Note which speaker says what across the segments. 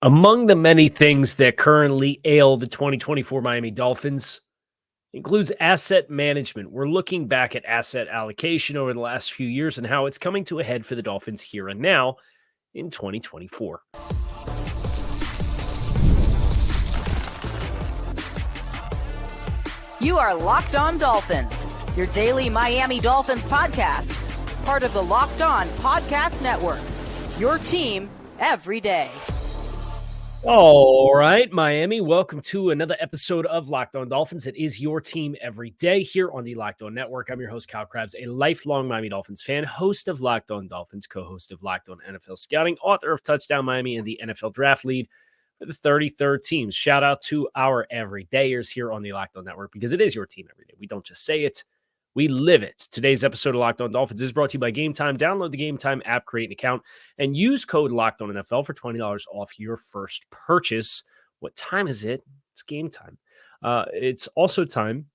Speaker 1: Among the many things that currently ail the 2024 Miami Dolphins includes asset management. We're looking back at asset allocation over the last few years and how it's coming to a head for the Dolphins here and now in 2024.
Speaker 2: You are Locked On Dolphins, your daily Miami Dolphins podcast, part of the Locked On Podcast Network, your team every day.
Speaker 1: All right, Miami, welcome to another episode of Locked On Dolphins. It is your team every day here on the Locked On Network. I'm your host, Kyle Krabs, a lifelong Miami Dolphins fan, host of Locked On Dolphins, co-host of Locked On NFL Scouting, author of Touchdown Miami and the NFL Draft Lead for the 33rd teams. Shout out to our everydayers here on the Locked On Network because it is your team every day. We don't just say it, we live it. Today's episode of Locked On Dolphins is brought to you by Game Time. Download the Game Time app, create an account, and use code Locked On NFL for $20 off your first purchase. What time is it? It's game time. It's also time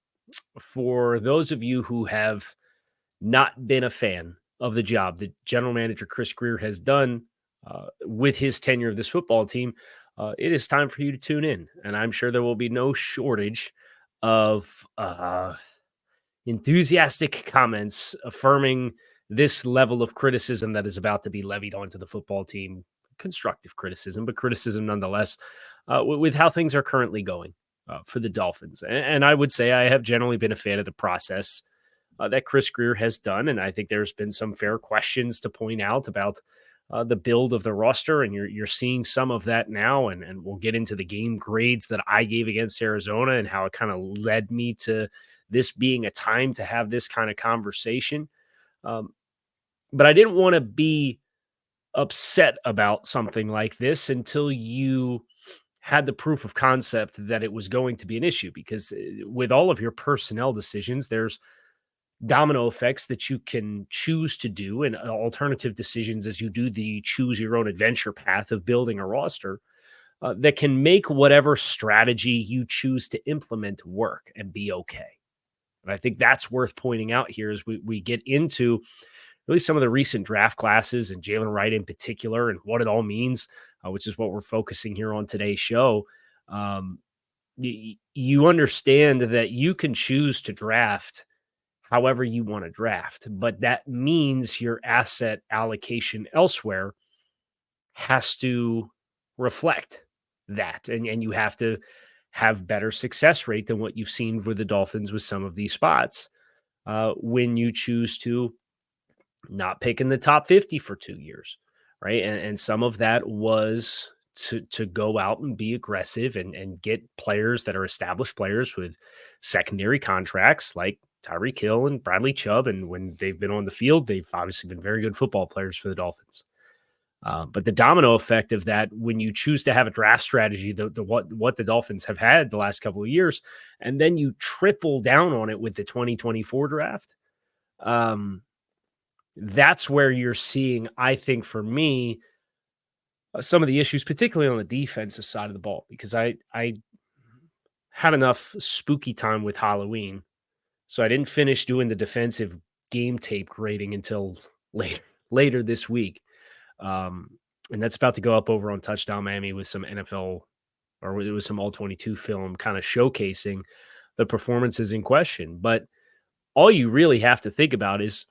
Speaker 1: for those of you who have not been a fan of the job that General Manager Chris Grier has done with his tenure of this football team. It is time for you to tune in, and I'm sure there will be no shortage of enthusiastic comments affirming this level of criticism that is about to be levied onto the football team. Constructive criticism, but criticism nonetheless, with how things are currently going for the Dolphins. And I would say I have generally been a fan of the process that Chris Grier has done, and I think there's been some fair questions to point out about the build of the roster, and you're seeing some of that now, and we'll get into the game grades that I gave against Arizona and how it kind of led me to this being a time to have this kind of conversation. But I didn't want to be upset about something like this until you had the proof of concept that it was going to be an issue, because with all of your personnel decisions, there's domino effects that you can choose to do and alternative decisions as you do the choose your own adventure path of building a roster that can make whatever strategy you choose to implement work and be okay. And I think that's worth pointing out here as we get into really some of the recent draft classes and Jaylen Wright in particular and what it all means, which is what we're focusing here on today's show. You understand that you can choose to draft however you want to draft, but that means your asset allocation elsewhere has to reflect that. And you have to have better success rate than what you've seen for the Dolphins with some of these spots when you choose to not pick in the top 50 for 2 years, right? And some of that was to go out and be aggressive and get players that are established players with secondary contracts like Tyreek Hill and Bradley Chubb. And when they've been on the field, they've obviously been very good football players for the Dolphins. But the domino effect of that, when you choose to have a draft strategy, what the Dolphins have had the last couple of years, and then you triple down on it with the 2024 draft, that's where you're seeing, I think, for me, some of the issues, particularly on the defensive side of the ball, because I had enough spooky time with Halloween, so I didn't finish doing the defensive game tape grading until later this week. And that's about to go up over on Touchdown Miami with some NFL, or it was some All-22 film kind of showcasing the performances in question. But all you really have to think about is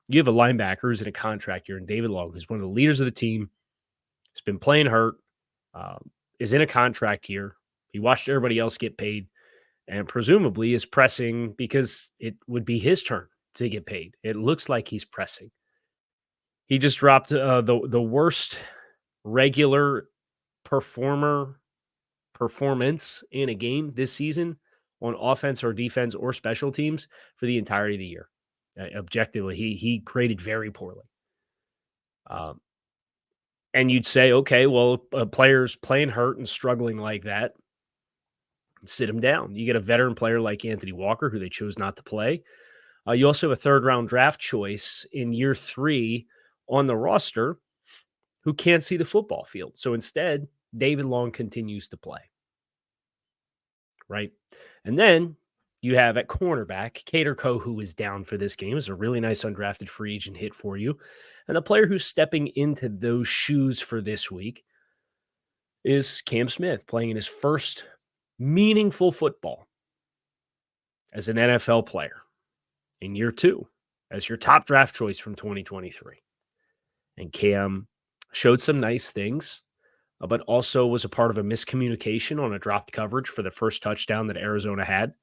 Speaker 1: you have a linebacker who's in a contract year, and David Long, who's one of the leaders of the team, has been playing hurt, is in a contract year. He watched everybody else get paid and presumably is pressing because it would be his turn to get paid. It looks like he's pressing. He just dropped the worst regular performance in a game this season on offense or defense or special teams for the entirety of the year. Objectively, he graded very poorly. And you'd say, okay, well, a player's playing hurt and struggling like that, sit him down. You get a veteran player like Anthony Walker, who they chose not to play. You also have a third-round draft choice in year 3 on the roster who can't see the football field. So instead, David Long continues to play. Right? And then you have at cornerback, Caterco, who is down for this game, is a really nice undrafted free agent hit for you. And the player who's stepping into those shoes for this week is Cam Smith playing in his first meaningful football as an NFL player in year 2 as your top draft choice from 2023. And Cam showed some nice things, but also was a part of a miscommunication on a dropped coverage for the first touchdown that Arizona had.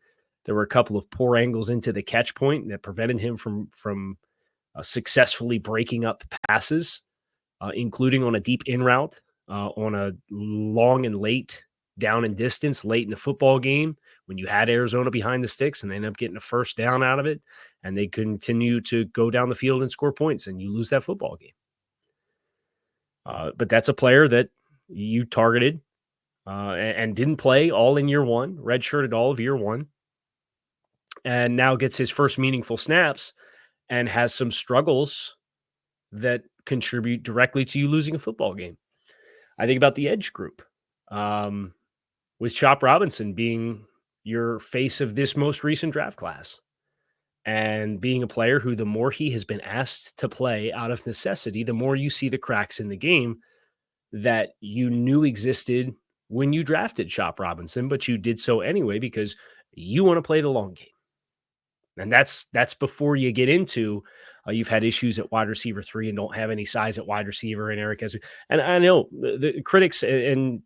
Speaker 1: There were a couple of poor angles into the catch point that prevented him from successfully breaking up passes, including on a deep in route, on a long and late down and distance late in the football game when you had Arizona behind the sticks and they end up getting a first down out of it, and they continue to go down the field and score points, and you lose that football game. But that's a player that you targeted and didn't play all in year 1, redshirted all of year 1, and now gets his first meaningful snaps and has some struggles that contribute directly to you losing a football game. I think about the edge group, with Chop Robinson being your face of this most recent draft class and being a player who, the more he has been asked to play out of necessity, the more you see the cracks in the game that you knew existed when you drafted Chop Robinson, but you did so anyway because you want to play the long game. And that's before you get into you've had issues at wide receiver 3 and don't have any size at wide receiver, and Eric has. And I know the critics and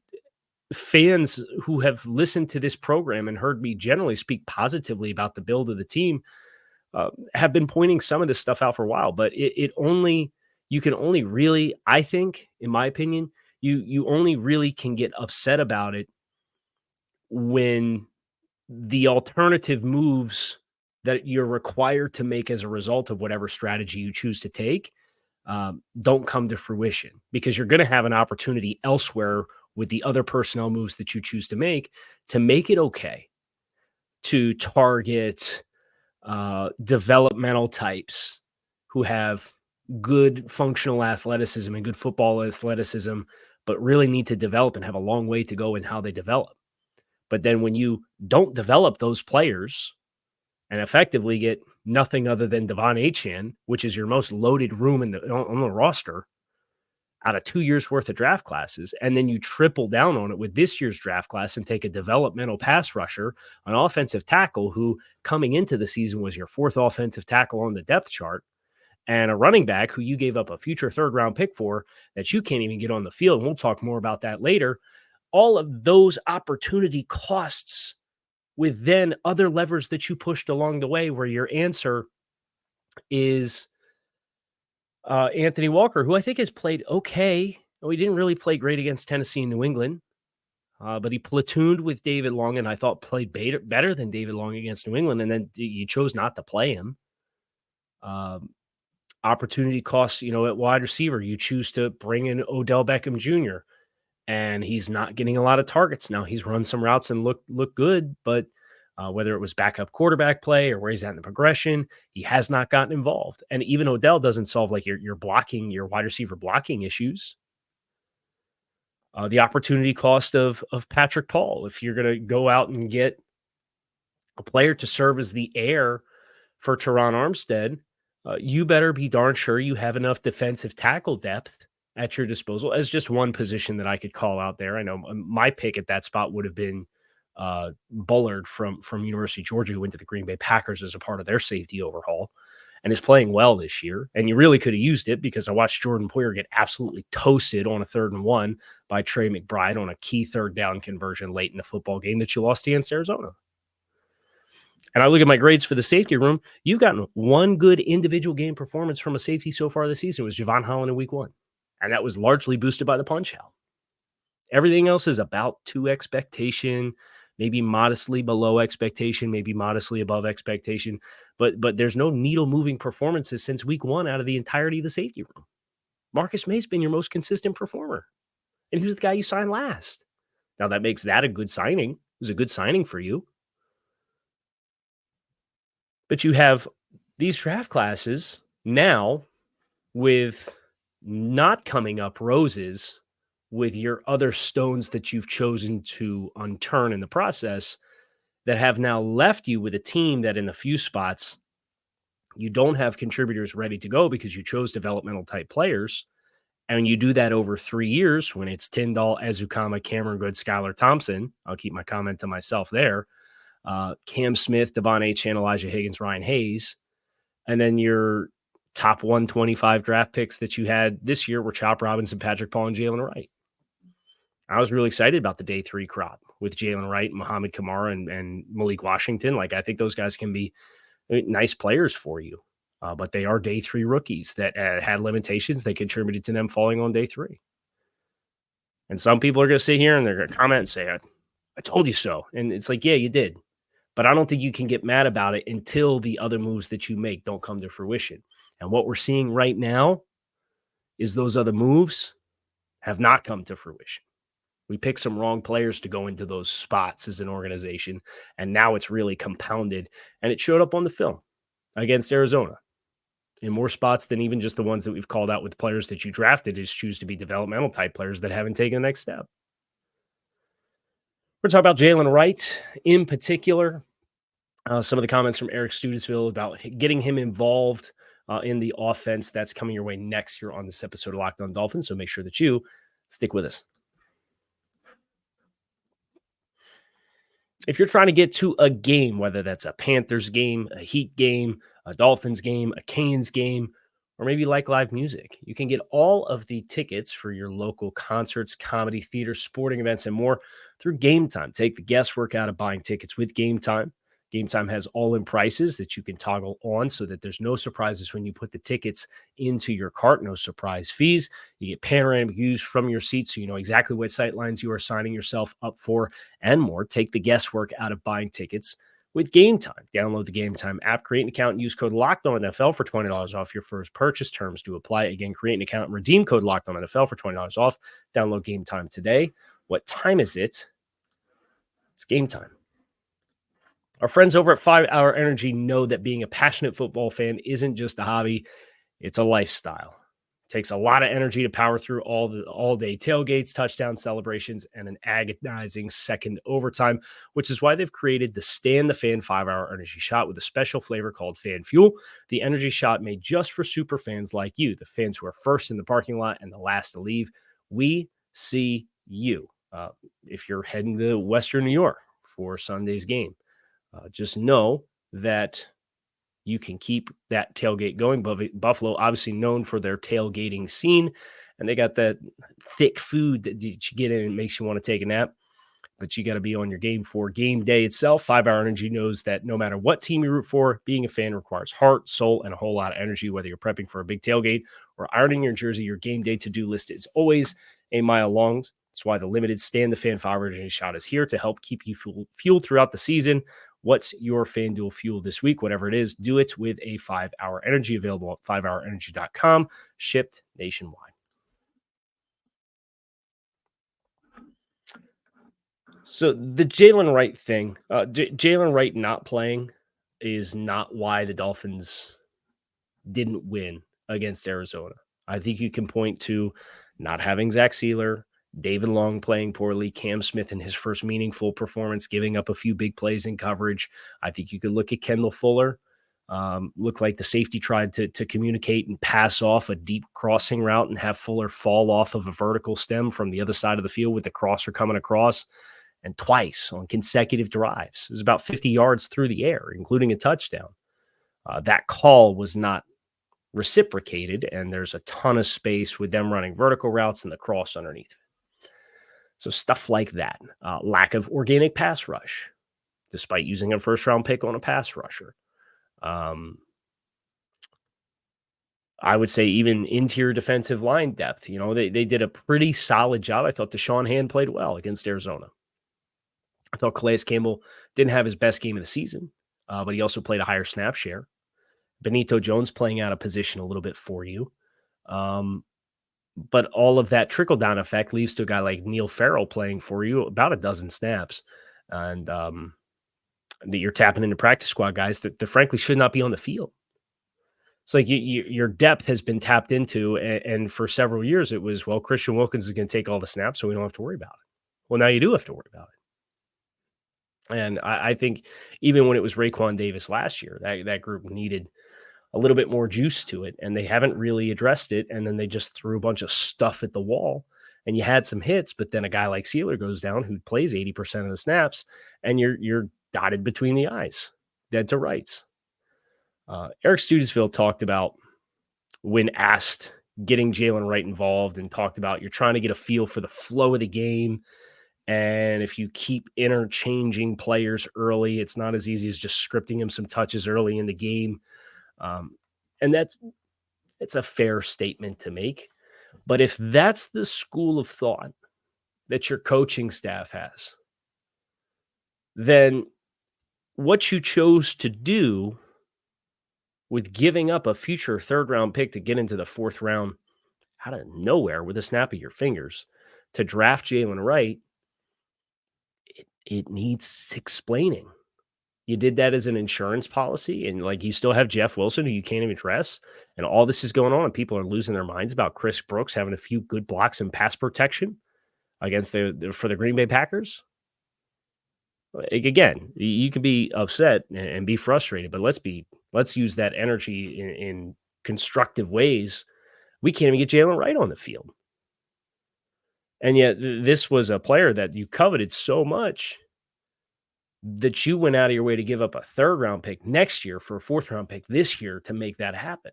Speaker 1: fans who have listened to this program and heard me generally speak positively about the build of the team have been pointing some of this stuff out for a while. But you can only really, I think, in my opinion, you only really can get upset about it when the alternative moves that you're required to make as a result of whatever strategy you choose to take don't come to fruition, because you're going to have an opportunity elsewhere with the other personnel moves that you choose to make it okay to target developmental types who have good functional athleticism and good football athleticism, but really need to develop and have a long way to go in how they develop. But then when you don't develop those players and effectively get nothing other than Devon Achane, which is your most loaded room on the roster out of 2 years worth of draft classes, and then you triple down on it with this year's draft class and take a developmental pass rusher, an offensive tackle who coming into the season was your 4th offensive tackle on the depth chart, and a running back who you gave up a future 3rd-round pick for that you can't even get on the field. And we'll talk more about that later. All of those opportunity costs with then other levers that you pushed along the way, where your answer is Anthony Walker, who I think has played okay. He didn't really play great against Tennessee and New England, but he platooned with David Long, and I thought played better than David Long against New England, and then you chose not to play him. Opportunity costs, at wide receiver, you choose to bring in Odell Beckham Jr., and he's not getting a lot of targets. Now, he's run some routes and look good, but whether it was backup quarterback play or where he's at in the progression, he has not gotten involved. And even Odell doesn't solve like your blocking, your wide receiver blocking issues. The opportunity cost of Patrick Paul, if you're going to go out and get a player to serve as the heir for Teron Armstead, you better be darn sure you have enough defensive tackle depth at your disposal as just one position that I could call out there. I know my pick at that spot would have been Bullard from University of Georgia, who went to the Green Bay Packers as a part of their safety overhaul and is playing well this year. And you really could have used it, because I watched Jordan Poyer get absolutely toasted on a 3rd and 1 by Trey McBride on a key 3rd down conversion late in the football game that you lost against Arizona. And I look at my grades for the safety room. You've gotten one good individual game performance from a safety so far this season. It was Javon Holland in week 1. And that was largely boosted by the punch out. Everything else is about to expectation, maybe modestly below expectation, maybe modestly above expectation. But there's no needle-moving performances since week 1 out of the entirety of the safety room. Marcus May's been your most consistent performer. And he was the guy you signed last. Now, that makes that a good signing. It was a good signing for you. But you have these draft classes now with not coming up roses with your other stones that you've chosen to unturn in the process, that have now left you with a team that in a few spots you don't have contributors ready to go because you chose developmental type players, And you do that over 3 years when it's Tyndall, Ezukama, Cameron Good, Skylar Thompson. I'll keep my comment to myself there. Cam Smith, Devon Achane, Elijah Higgins, Ryan Hayes. And then your top 125 draft picks that you had this year were Chop Robinson, Patrick Paul, and Jaylen Wright. I was really excited about the day 3 crop with Jaylen Wright, Muhammad Kamara, and Malik Washington. Like, I think those guys can be nice players for you. But they are day 3 rookies that had limitations. They contributed to them falling on day 3. And some people are going to sit here and they're going to comment and say, I told you so. And it's like, yeah, you did. But I don't think you can get mad about it until the other moves that you make don't come to fruition. And what we're seeing right now is those other moves have not come to fruition. We picked some wrong players to go into those spots as an organization, and now it's really compounded, and it showed up on the film against Arizona in more spots than even just the ones that we've called out with players that you drafted is choose to be developmental type players that haven't taken the next step. We're talking about Jaylen Wright in particular. Some of the comments from Eric Studesville about getting him involved in the offense. That's coming your way next year on this episode of Locked On Dolphins, so make sure that you stick with us. If you're trying to get to a game, whether that's a Panthers game, a Heat game, a Dolphins game, a Canes game, or maybe you like live music, you can get all of the tickets for your local concerts, comedy, theater, sporting events, and more through Game Time. Take the guesswork out of buying tickets with Game Time. Game Time has all-in prices that you can toggle on so that there's no surprises when you put the tickets into your cart, no surprise fees. You get panoramic views from your seat so you know exactly what sight lines you are signing yourself up for and more. Take the guesswork out of buying tickets with Game Time. Download the Game Time app, create an account, and use code LOCKEDONNFL for $20 off your first purchase. Terms do apply. Again, create an account and redeem code LOCKEDONNFL for $20 off. Download Game Time today. What time is it? It's Game Time. Our friends over at 5 Hour Energy know that being a passionate football fan isn't just a hobby, it's a lifestyle. It takes a lot of energy to power through all-day tailgates, touchdown celebrations, and an agonizing second overtime, which is why they've created the Stan the Fan 5 Hour Energy Shot with a special flavor called Fan Fuel, the energy shot made just for super fans like you, the fans who are first in the parking lot and the last to leave. We see you. If you're heading to Western New York for Sunday's game, just know that you can keep that tailgate going. Buffalo, obviously known for their tailgating scene, and they got that thick food that you get in and makes you want to take a nap. But you got to be on your game for game day itself. 5 Hour Energy knows that no matter what team you root for, being a fan requires heart, soul, and a whole lot of energy. Whether you're prepping for a big tailgate or ironing your jersey, your game day to-do list is always a mile long. That's why the limited Stan the Fan 5 Hour Energy Shot is here to help keep you fueled throughout the season. What's your FanDuel fuel this week? Whatever it is, do it with a 5 Hour Energy, available at 5hourenergy.com, shipped nationwide. So the Jaylen Wright thing, Jaylen Wright not playing is not why the Dolphins didn't win against Arizona. I think you can point to not having Zach Sealer, David Long playing poorly, Cam Smith in his first meaningful performance, giving up a few big plays in coverage. I think you could look at Kendall Fuller. Looked like the safety tried to communicate and pass off a deep crossing route and have Fuller fall off of a vertical stem from the other side of the field with the crosser coming across. And twice on consecutive drives. It was about 50 yards through the air, including a touchdown. That call was not reciprocated, and there's a ton of space with them running vertical routes and the cross underneath. So stuff like that. Lack of organic pass rush, despite using a first-round pick on a pass rusher. I would say even interior defensive line depth. You know, they did a pretty solid job. I thought Deshaun Hand played well against Arizona. I thought Calais Campbell didn't have his best game of the season, but he also played a higher snap share. Benito Jones playing out of position a little bit for you. But all of that trickle-down effect leads to a guy like Neil Farrell playing for you about a dozen snaps. And you're tapping into practice squad guys that frankly should not be on the field. It's like your depth has been tapped into, and for several years it was, well, Christian Wilkins is going to take all the snaps, so we don't have to worry about it. Well, now you do have to worry about it. And I think even when it was Raekwon Davis last year, that group needed a little bit more juice to it, and they haven't really addressed it. And then they just threw a bunch of stuff at the wall, and you had some hits, but then a guy like Sealer goes down who plays 80% of the snaps, and you're dotted between the eyes, dead to rights. Eric Studesville talked about, when asked, getting Jaylen Wright involved, and talked about you're trying to get a feel for the flow of the game. And if you keep interchanging players early, it's not as easy as just scripting him some touches early in the game. And it's a fair statement to make. But if that's the school of thought that your coaching staff has, then what you chose to do with giving up a future third-round pick to get into the fourth round out of nowhere with a snap of your fingers to draft Jaylen Wright, it needs explaining. You did that as an insurance policy, and like you still have Jeff Wilson, who you can't even address, and all this is going on, and people are losing their minds about Chris Brooks having a few good blocks and pass protection against for the Green Bay Packers. Like, again, you can be upset and be frustrated, but let's use that energy in constructive ways. We can't even get Jaylen Wright on the field. And yet this was a player that you coveted so much that you went out of your way to give up a third-round pick next year for a fourth-round pick this year to make that happen.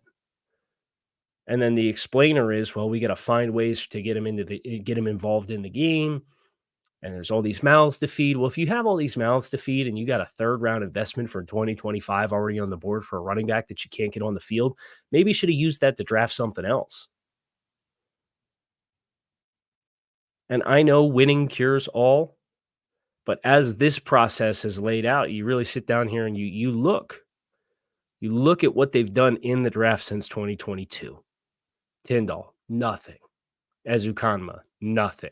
Speaker 1: And then the explainer is, well, we got to find ways to get him involved in the game. And there's all these mouths to feed. Well, if you have all these mouths to feed and you got a third-round investment for 2025 already on the board for a running back that you can't get on the field, maybe you should have used that to draft something else. And I know winning cures all, but as this process has laid out, you really sit down here and you look at what they've done in the draft since 2022. Tyndall, nothing. Ezukanma, nothing.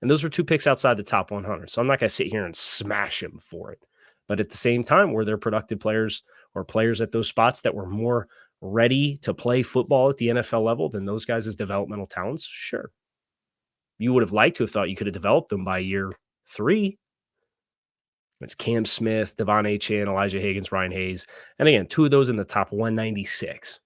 Speaker 1: And those were two picks outside the top 100. So I'm not going to sit here and smash him for it. But at the same time, were there productive players or players at those spots that were more ready to play football at the NFL level than those guys as developmental talents? Sure. You would have liked to have thought you could have developed them by year 3. It's Cam Smith, Devon Achane, Elijah Higgins, Ryan Hayes. And again, 2 of those in the top 196.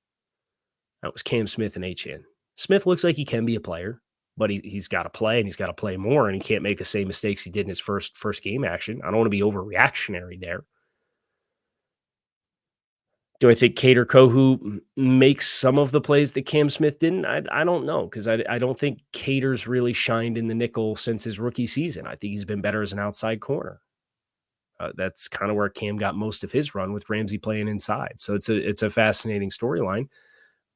Speaker 1: That was Cam Smith and Achane. Smith looks like he can be a player, but he's got to play, and he's got to play more, and he can't make the same mistakes he did in his first game action. I don't want to be overreactionary there. Do I think Kader Kohu makes some of the plays that Cam Smith didn't? I don't know, because I don't think Kader's really shined in the nickel since his rookie season. I think he's been better as an outside corner. That's kind of where Cam got most of his run, with Ramsey playing inside. So it's a fascinating storyline.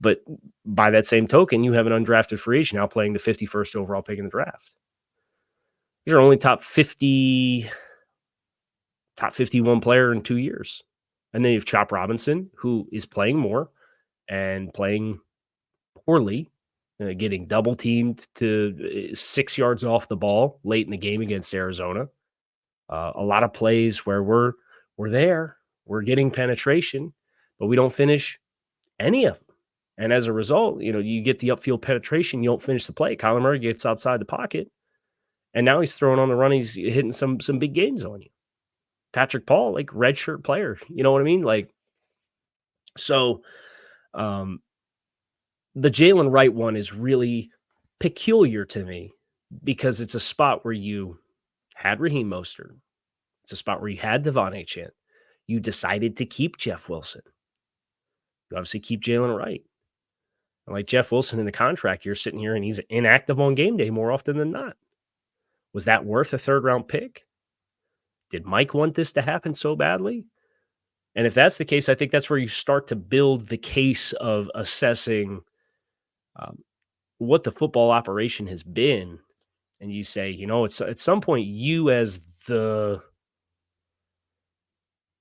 Speaker 1: But by that same token, you have an undrafted free agent now playing the 51st overall pick in the draft. He's our only top 51 player in 2 years. And then you have Chop Robinson, who is playing more and playing poorly, getting double teamed to 6 yards off the ball late in the game against Arizona. A lot of plays where we're there, we're getting penetration, but we don't finish any of them. And as a result, you get the upfield penetration, you don't finish the play. Kyler Murray gets outside the pocket, and now he's throwing on the run. He's hitting some big gains on you. Patrick Paul, like redshirt player, you know what I mean? Like, so the Jaylen Wright one is really peculiar to me because it's a spot where you had Raheem Mostert. It's a spot where you had Devon Achane. You decided to keep Jeff Wilson. You obviously keep Jaylen Wright. Like Jeff Wilson in the contract, you're sitting here and he's inactive on game day more often than not. Was that worth a third-round pick? Did Mike want this to happen so badly? And if that's the case, I think that's where you start to build the case of assessing what the football operation has been. And you say, it's at some point you as the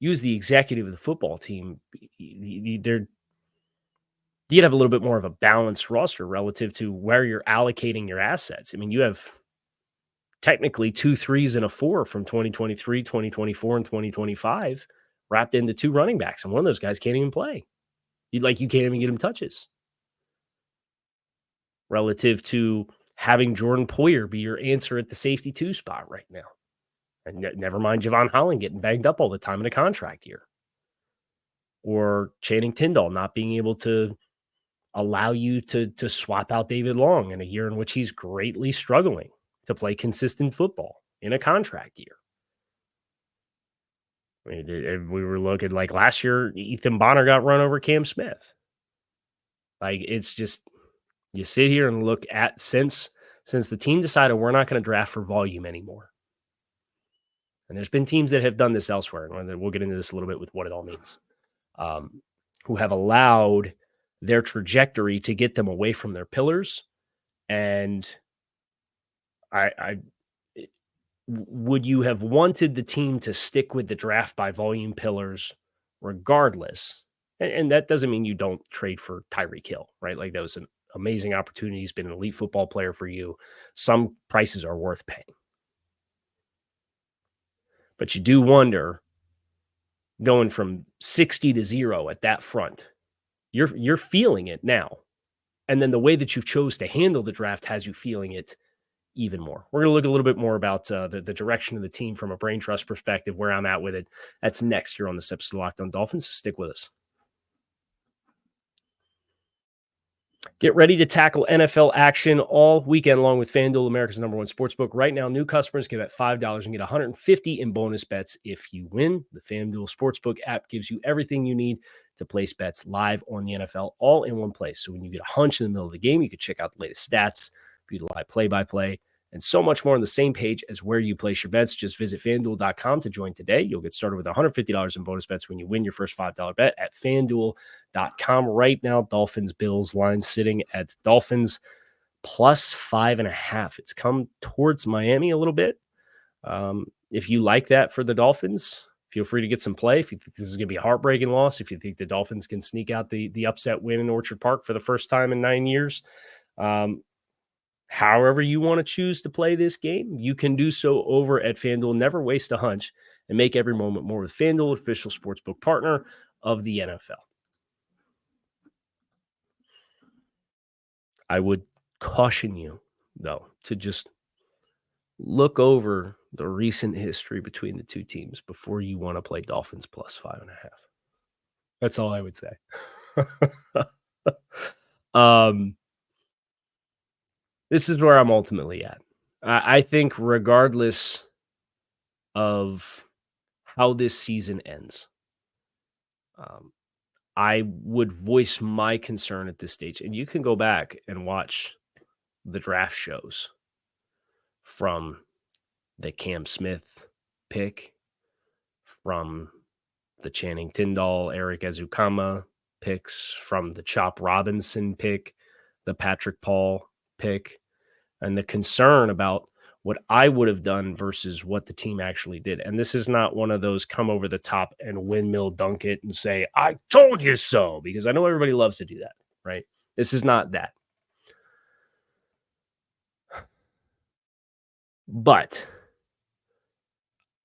Speaker 1: executive of the football team, you'd have a little bit more of a balanced roster relative to where you're allocating your assets. I mean, you have technically 2 3s and a 4 from 2023, 2024, and 2025 wrapped into 2 running backs. And one of those guys can't even play. You can't even get him touches. Relative to having Jordan Poyer be your answer at the safety 2 spot right now. And never mind Javon Holland getting banged up all the time in a contract year. or Channing Tindall not being able to allow you to swap out David Long in a year in which he's greatly struggling to play consistent football in a contract year. I mean, we were looking like last year, Ethan Bonner got run over Cam Smith. Like, it's just, you sit here and look at since the team decided we're not going to draft for volume anymore. And there's been teams that have done this elsewhere, and we'll get into this a little bit with what it all means, who have allowed their trajectory to get them away from their pillars. And would you have wanted the team to stick with the draft by volume pillars regardless? And that doesn't mean you don't trade for Tyreek Hill, right? Like, that was an amazing opportunity. He's been an elite football player for you. Some prices are worth paying. But you do wonder, going from 60 to 0 at that front, you're feeling it now. And then the way that you chose to handle the draft has you feeling it even more. We're going to look a little bit more about the direction of the team from a brain trust perspective, where I'm at with it. That's next here on this episode of Locked On Dolphins. So stick with us. Get ready to tackle NFL action all weekend long with FanDuel, America's #1 sportsbook. Right now, new customers can bet $5 and get $150 in bonus bets if you win. The FanDuel Sportsbook app gives you everything you need to place bets live on the NFL all in one place. So when you get a hunch in the middle of the game, you can check out the latest stats, view the live play-by-play, and so much more on the same page as where you place your bets. Just visit FanDuel.com to join today. You'll get started with $150 in bonus bets when you win your first $5 bet at FanDuel.com. Right now, Dolphins-Bills line sitting at Dolphins plus 5.5. It's come towards Miami a little bit. If you like that for the Dolphins, feel free to get some play. If you think this is going to be a heartbreaking loss, if you think the Dolphins can sneak out the upset win in Orchard Park for the first time in 9 years, however you want to choose to play this game, you can do so over at FanDuel. Never waste a hunch and make every moment more with FanDuel, official sportsbook partner of the NFL. I would caution you, though, to just look over the recent history between the two teams before you want to play Dolphins plus 5.5. That's all I would say. This is where I'm ultimately at. I think regardless of how this season ends, I would voice my concern at this stage. And you can go back and watch the draft shows from the Cam Smith pick, from the Channing Tindall, Eric Ezukama picks, from the Chop Robinson pick, the Patrick Paul pick, and the concern about what I would have done versus what the team actually did. And this is not one of those come over the top and windmill dunk it and say, I told you so, because I know everybody loves to do that, right? This is not that. But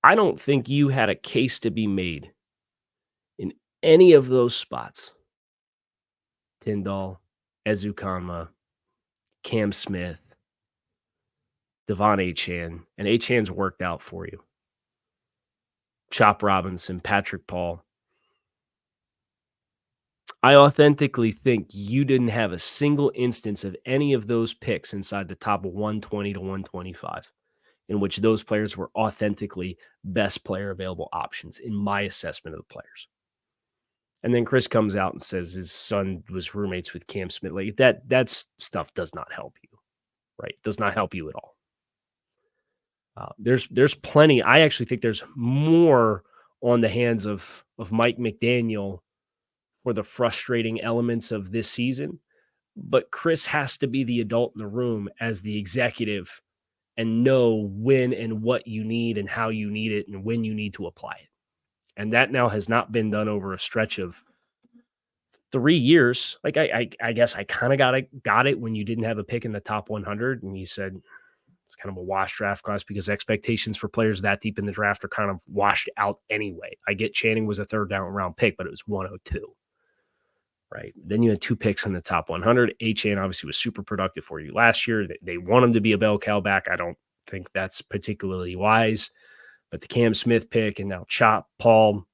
Speaker 1: I don't think you had a case to be made in any of those spots. Tindall, Ezukama, Cam Smith, Devon Achane, and Achane's worked out for you. Chop Robinson, Patrick Paul. I authentically think you didn't have a single instance of any of those picks inside the top of 120 to 125 in which those players were authentically best player available options in my assessment of the players. And then Chris comes out and says his son was roommates with Cam Smith. Like, that stuff does not help you, right? Does not help you at all. There's plenty. I actually think there's more on the hands of Mike McDaniel for the frustrating elements of this season. But Chris has to be the adult in the room as the executive and know when and what you need and how you need it and when you need to apply it. And that now has not been done over a stretch of 3 years. Like, I guess I kind of got it when you didn't have a pick in the top 100 and you said it's kind of a wash draft class because expectations for players that deep in the draft are kind of washed out anyway. I get Channing was a third round pick, but it was 102. Right. Then you had 2 picks in the top 100. Achane obviously was super productive for you last year. They want him to be a bell cow back. I don't think that's particularly wise. But the Cam Smith pick and now Chop Paul.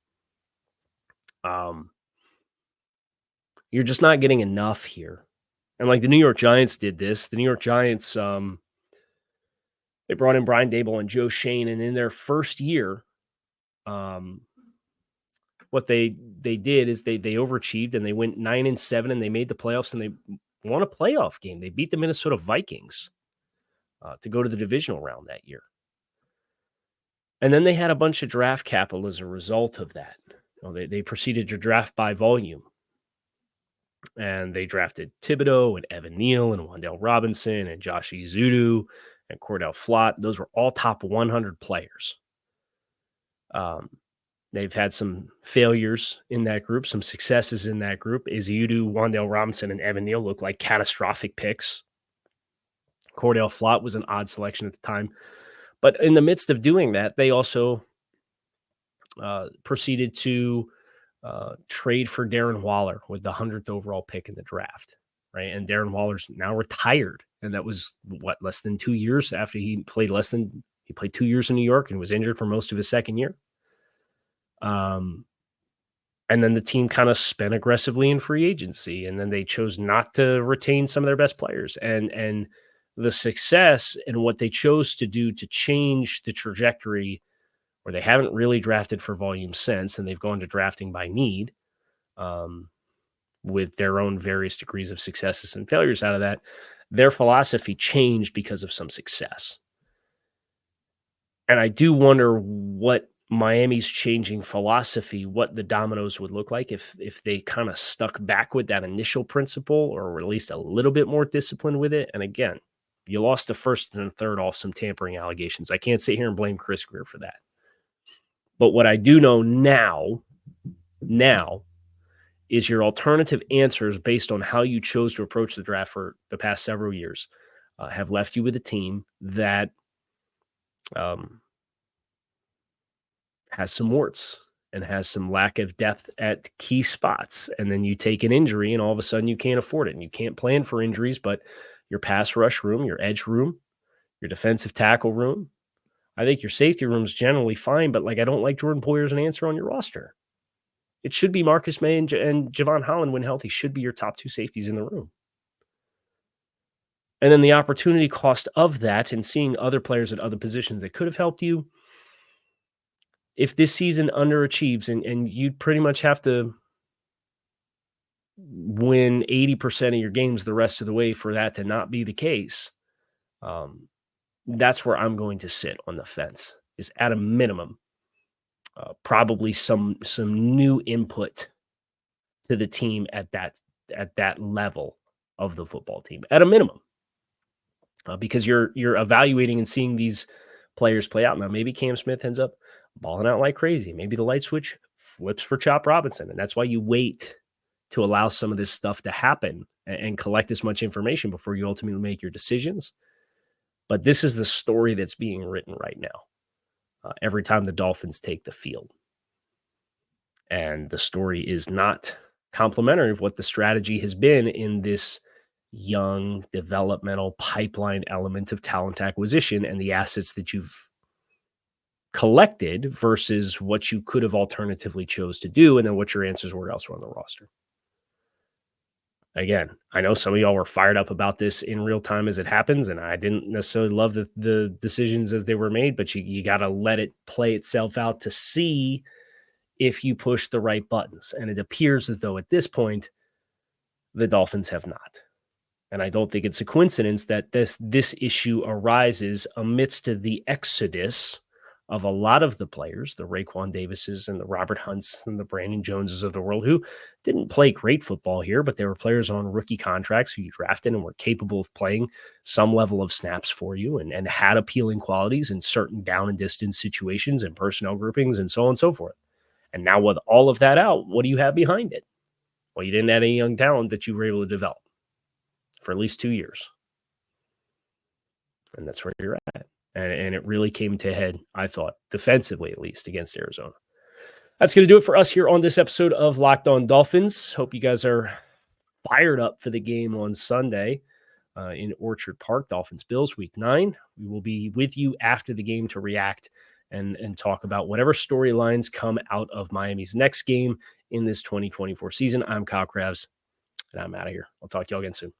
Speaker 1: You're just not getting enough here. And like the New York Giants did this. The New York Giants, they brought in Brian Daboll and Joe Shane, and in their first year, what they did is they overachieved and they went 9-7 and they made the playoffs and they won a playoff game. They beat the Minnesota Vikings to go to the divisional round that year. And then they had a bunch of draft capital as a result of that. They proceeded to draft by volume. And they drafted Thibodeau and Evan Neal and Wan'Dale Robinson and Josh Ezeudu and Cordell Flott. Those were all top 100 players. They've had some failures in that group, some successes in that group. Ezeudu, Wan'Dale Robinson, and Evan Neal look like catastrophic picks. Cordell Flott was an odd selection at the time. But in the midst of doing that, they also proceeded to trade for Darren Waller with the 100th overall pick in the draft, right? And Darren Waller's now retired. And that was, less than 2 years after he played 2 years in New York and was injured for most of his second year. And then the team kind of spent aggressively in free agency, and then they chose not to retain some of their best players. And the success and what they chose to do to change the trajectory, where they haven't really drafted for volume since, and they've gone to drafting by need, with their own various degrees of successes and failures out of that. Their philosophy changed because of some success. And I do wonder what Miami's changing philosophy, what the dominoes would look like if they kind of stuck back with that initial principle, or at least a little bit more disciplined with it. And again, you lost the first and the third off some tampering allegations. I can't sit here and blame Chris Grier for that. But what I do know now is your alternative answers based on how you chose to approach the draft for the past several years have left you with a team that has some warts and has some lack of depth at key spots. And then you take an injury and all of a sudden you can't afford it, and you can't plan for injuries, but your pass rush room, your edge room, your defensive tackle room, I think your safety room is generally fine, but I don't like Jordan Poyer as an answer on your roster. It should be Marcus May and Javon Holland, when healthy, should be your top two safeties in the room. And then the opportunity cost of that and seeing other players at other positions that could have helped you. If this season underachieves and you pretty much have to win 80% of your games the rest of the way for that to not be the case, that's where I'm going to sit on the fence, is at a minimum, probably some new input to the team at that level of the football team, at a minimum, because you're evaluating and seeing these players play out. Now, maybe Cam Smith ends up balling out like crazy. Maybe the light switch flips for Chop Robinson, and that's why you wait to allow some of this stuff to happen and collect as much information before you ultimately make your decisions. But this is the story that's being written right now, every time the Dolphins take the field. And the story is not complimentary of what the strategy has been in this young developmental pipeline element of talent acquisition and the assets that you've collected versus what you could have alternatively chose to do, and then what your answers were elsewhere on the roster. Again, I know some of y'all were fired up about this in real time as it happens, and I didn't necessarily love the decisions as they were made, but you got to let it play itself out to see if you push the right buttons. And it appears as though at this point, the Dolphins have not. And I don't think it's a coincidence that this issue arises amidst the exodus of a lot of the players, the Raekwon Davises and the Robert Hunts and the Brandon Joneses of the world, who didn't play great football here, but they were players on rookie contracts who you drafted and were capable of playing some level of snaps for you and had appealing qualities in certain down and distance situations and personnel groupings and so on and so forth. And now with all of that out, what do you have behind it? Well, you didn't have any young talent that you were able to develop for at least 2 years. And that's where you're at. And it really came to a head, I thought, defensively at least, against Arizona. That's going to do it for us here on this episode of Locked On Dolphins. Hope you guys are fired up for the game on Sunday in Orchard Park, Dolphins-Bills, Week 9. We will be with you after the game to react and talk about whatever storylines come out of Miami's next game in this 2024 season. I'm Kyle Krabs. And I'm out of here. I'll talk to y'all again soon.